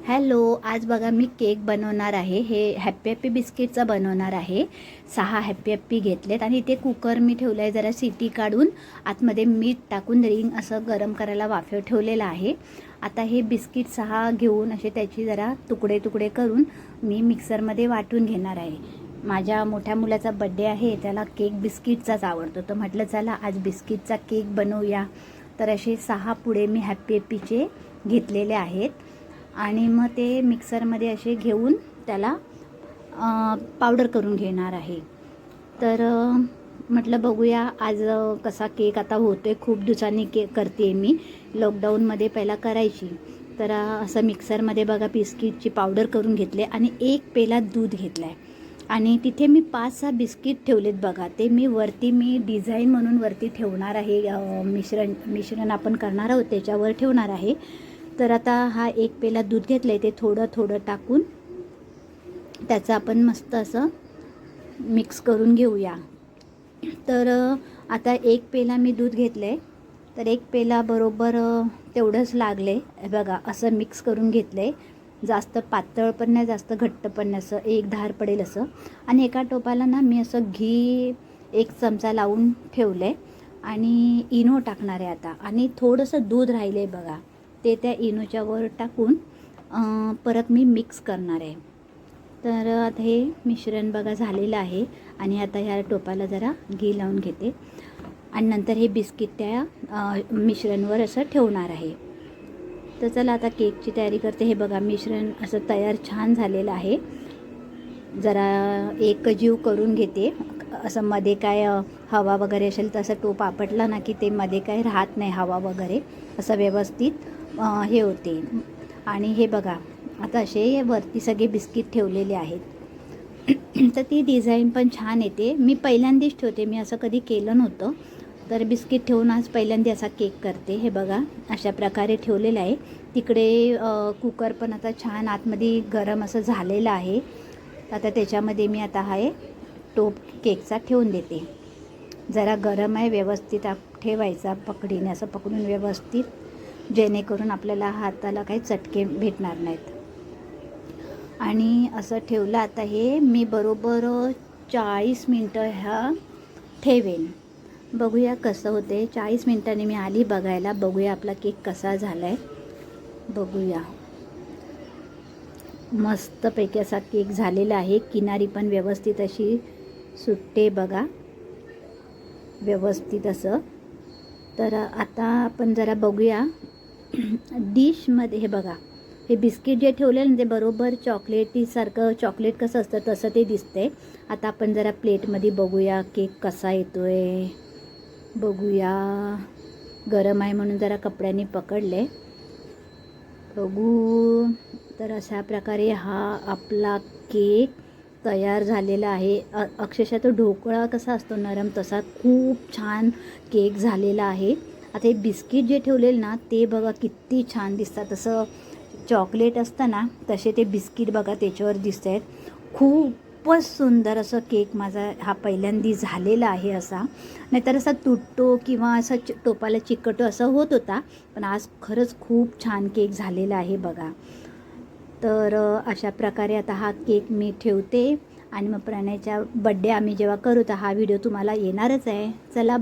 Hello, आज बघा मी cake बनवणार आहे. हे हॅप्पी हॅप्पी बिस्किटचा बनवणार आहे. 6 हॅप्पी हॅप्पी घेतलेत आणि इथे कुकर मी ठेवला आहे. जरा सिटी काढून आतमध्ये मीठ टाकून रिंग असं गरम करायला वाफेवर ठेवलेलं आहे. आता हे बिस्किट 6 घेऊन असे त्याची जरा तुकडे तुकडे करून मी मिक्सरमध्ये वाटून घेणार आहे. माझ्या मोठ्या मुलाचा बड्डे आहे, त्याला केक बिस्किटचाच आवडतो. तर म्हटलं चला आज बिस्किटचा केक बनवूया. तर असे 6 पुडे मी हॅप्पी हॅप्पीचे घेतलेले आहेत आणि मग ते मिक्सरमध्ये असे घेऊन त्याला पावडर करून घेणार आहे. तर म्हटलं बघूया आज कसा केक आता होतो आहे. खूप दिवसांनी केक करते मी, लॉकडाऊनमध्ये पहिला करायची. तर असं मिक्सरमध्ये बघा बिस्किटची पावडर करून घेतले आणि 1 पेला दूध घेतला आहे आणि तिथे मी 5-6 बिस्किट ठेवलेत बघा. ते मी डिझाईन म्हणून वरती ठेवणार आहे. मिश्रण आपण करणार आहोत त्याच्यावर ठेवणार आहे. तर आता हा 1 पेला दूध घेतलं आहे, ते थोडं थोडं टाकून त्याचं आपण मस्त असं मिक्स करून घेऊया. तर आता 1 पेला मी दूध घेतलं आहे, तर 1 पेला बरोबर तेवढंच लागले बघा. असं मिक्स करून घेतलं आहे. जास्त पातळ पण नाही, जास्त घट्ट पण नाही, असं एक धार पडेल असं. आणि एका टोपाला ना मी असं घी 1 चमचा लावून ठेवलं आहे आणि इनो टाकणार आहे आता. आणि थोडंसं दूध राहिलं आहे बघा, ते त्या इनोच्या वर टाकून परत मी मिक्स करणार आहे. तर आता हे मिश्रण बघा झालेलं आहे आणि आता ह्या टोपाला जरा घी लावून घेते आणि नंतर हे बिस्किट त्या मिश्रणवर असं ठेवणार आहे. तर चला आता केकची तयारी करते. हे बघा मिश्रण असं तयार छान झालेलं आहे. जरा एकजीव करून घेते. असं मध्ये काय हवा वगैरे असेल तर असं टोप आपटला ना की ते मध्ये काय राहत नाही, हवा वगैरे असं व्यवस्थित हे होते. आणि हे बघा आता असे वरती सगळे बिस्किट ठेवलेले आहेत. तर ती डिझाईन पण छान येते. मी पहिल्यांदाच ठेवते, मी असं कधी केलं नव्हतं. तर बिस्किट ठेवून आज पहिल्यांदा असा केक करते. हे बघा अशा प्रकारे ठेवलेलं आहे. तिकडे कुकर पण आता छान आतमध्ये गरम असं झालेलं आहे. आता त्याच्यामध्ये मी आता हा टोप केकचा ठेवून देते. जरा गरम आहे, व्यवस्थित ठेवायचा पकडीने, असं पकडून व्यवस्थित, जेणेकरून आपल्याला हाताला काही चटके भेटणार नाहीत. आणि असं ठेवलं. आता हे मी बरोबर 40 मिनटं ह्या ठेवेन. बघूया कसं होते. 40 मिनटांनी मी आली बघायला. बघूया आपला केक कसा झाला आहे, बघूया. मस्तपैकी असा केक झालेला आहे. किनारी पण व्यवस्थित अशी सुट्टे बघा, व्यवस्थित असं. तर आता आपण जरा बघूया डिशमध्ये. हे बघा हे बिस्किट जे ठेवलेलं ना ते बरोबर चॉकलेटीसारखं, चॉकलेट कसं असतं तसं ते दिसतंय. आता आपण जरा प्लेटमध्ये बघूया केक कसा येतो आहे, बघूया. गरम आहे म्हणून जरा कपड्यांनी पकडले, बघू. तर अशा प्रकारे हा आपला केक तयार झालेला आहे. अक्षरशः तो ढोकळा कसा असतो नरम, तसा खूप छान केक झालेला आहे. आता हे बिस्किट जे ठेवलेलं ना ते बघा किती छान दिसतात. असं चॉकलेट असतं ना तसे ते बिस्किट बघा त्याच्यावर दिसत आहेत. खूपच सुंदर असं केक माझा हा पहिल्यांदा झालेला आहे. असा नाहीतर असा तुटतो किंवा असा टोपाला चिकटतो असं होत होता, पण आज खरंच खूप छान केक झालेला आहे बघा. तर अशा प्रकारे आता हा केक मी ठेवते आणि मग प्रणयच्या बड्डे आम्ही जेव्हा करू तर हा व्हिडिओ तुम्हाला येणारच आहे. चला.